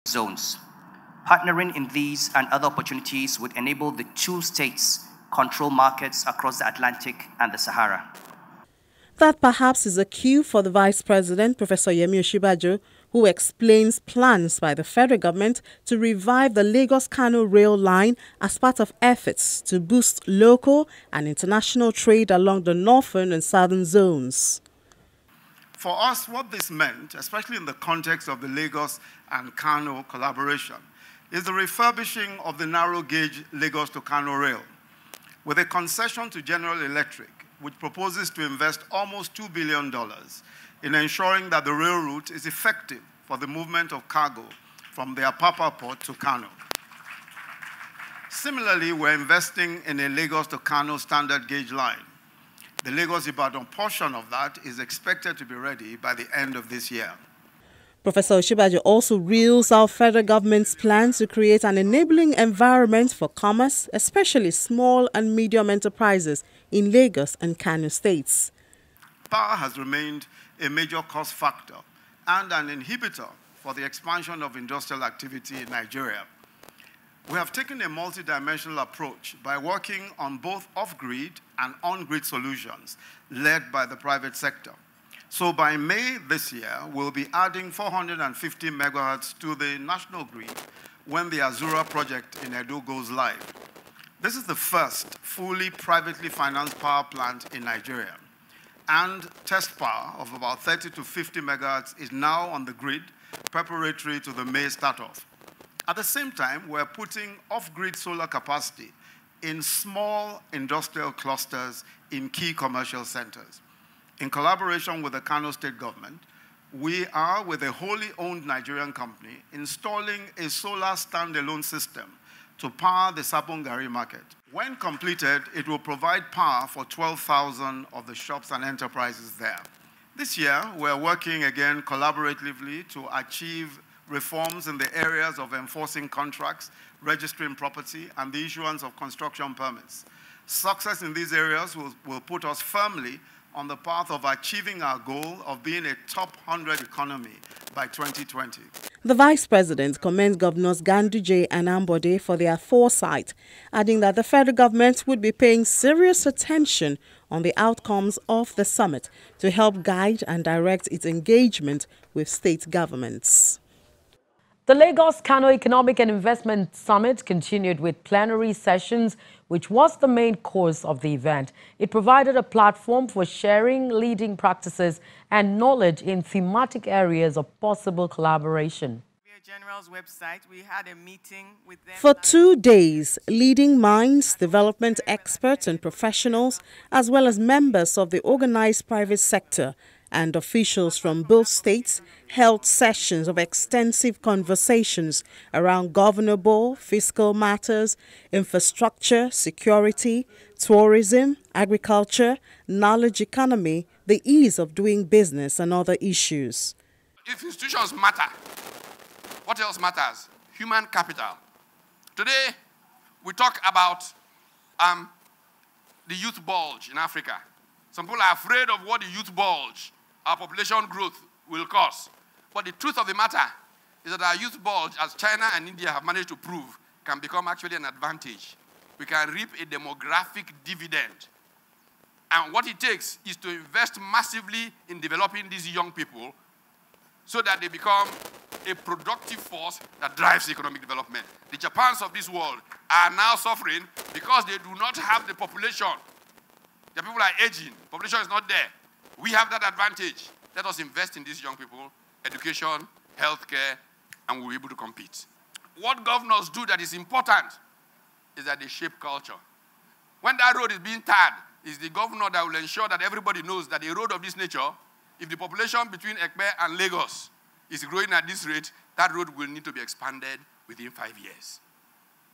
zones. Partnering in these and other opportunities would enable the two states control markets across the Atlantic and the Sahara. That perhaps is a cue for the Vice President, Professor Yemi Osinbajo, who explains plans by the federal government to revive the Lagos-Kano rail line as part of efforts to boost local and international trade along the northern and southern zones. For us, what this meant, especially in the context of the Lagos and Kano collaboration, is the refurbishing of the narrow-gauge Lagos to Kano rail with a concession to General Electric, which proposes to invest almost $2 billion in ensuring that the rail route is effective for the movement of cargo from the Apapa port to Kano. Similarly, we're investing in a Lagos to Kano standard gauge line. The Lagos-Ibadan portion of that is expected to be ready by the end of this year. Professor Osinbajo also reels out federal government's plans to create an enabling environment for commerce, especially small and medium enterprises in Lagos and Kano states. Power has remained a major cost factor and an inhibitor for the expansion of industrial activity in Nigeria. We have taken a multidimensional approach by working on both off-grid and on-grid solutions led by the private sector. So by May this year, we'll be adding 450 megahertz to the national grid when the Azura project in Edo goes live. This is the first fully privately financed power plant in Nigeria. And test power of about 30 to 50 megahertz is now on the grid, preparatory to the May start-off. At the same time, we're putting off-grid solar capacity in small industrial clusters in key commercial centers. In collaboration with the Kano state government, we are, with a wholly owned Nigerian company, installing a solar standalone system to power the Sapongari market. When completed, it will provide power for 12,000 of the shops and enterprises there. This year, we're working again collaboratively to achieve reforms in the areas of enforcing contracts, registering property, and the issuance of construction permits. Success in these areas will put us firmly on the path of achieving our goal of being a top 100 economy by 2020. The Vice President commends Governors Ganduje and Ambode for their foresight, adding that the federal government would be paying serious attention on the outcomes of the summit to help guide and direct its engagement with state governments. The Lagos-Kano Economic and Investment Summit continued with plenary sessions, which was the main course of the event. It provided a platform for sharing leading practices and knowledge in thematic areas of possible collaboration. General's website, we had a meeting with them. For 2 days, leading minds, development experts and professionals, as well as members of the organized private sector and officials from both states held sessions of extensive conversations around governable, fiscal matters, infrastructure, security, tourism, agriculture, knowledge economy, the ease of doing business, and other issues. If institutions matter, what else matters? Human capital. Today, we talk about the youth bulge in Africa. Some people are afraid of what the youth bulge, our population growth, will cause. But the truth of the matter is that our youth bulge, as China and India have managed to prove, can become actually an advantage. We can reap a demographic dividend. And what it takes is to invest massively in developing these young people so that they become a productive force that drives economic development. The Japans of this world are now suffering because they do not have the population. The people are aging. Population is not there. We have that advantage. Let us invest in these young people, education, healthcare, and we'll be able to compete. What governors do that is important is that they shape culture. When that road is being tarred, it's the governor that will ensure that everybody knows that a road of this nature, if the population between Ekpe and Lagos is growing at this rate, that road will need to be expanded within 5 years.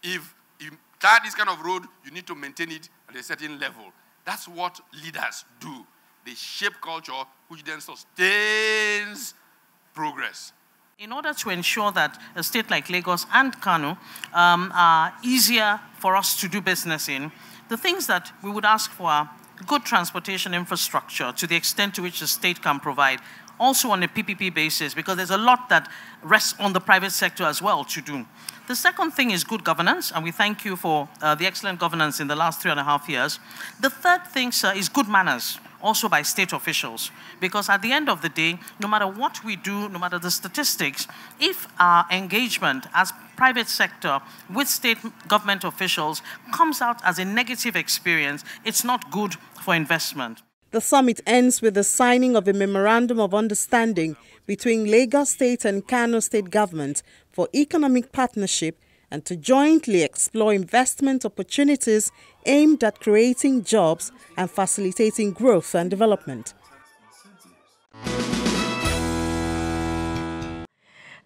If you tar this kind of road, you need to maintain it at a certain level. That's what leaders do. They shape culture, which then sustains progress. In order to ensure that a state like Lagos and Kano are easier for us to do business in, the things that we would ask for are good transportation infrastructure to the extent to which the state can provide, also on a PPP basis, because there's a lot that rests on the private sector as well to do. The second thing is good governance, and we thank you for the excellent governance in the last 3.5 years. The third thing, sir, is good manners, also by state officials. Because at the end of the day, no matter what we do, no matter the statistics, if our engagement as private sector with state government officials comes out as a negative experience, it's not good for investment. The summit ends with the signing of a memorandum of understanding between Lagos State and Kano State government for economic partnership and to jointly explore investment opportunities aimed at creating jobs and facilitating growth and development.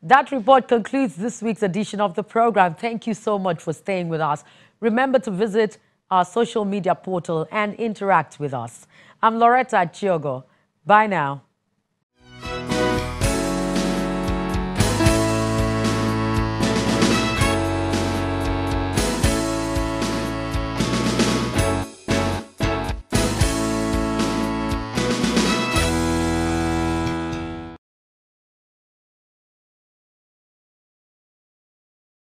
That report concludes this week's edition of the program. Thank you so much for staying with us. Remember to visit our social media portal and interact with us. I'm Loretta Chiogo. Bye now.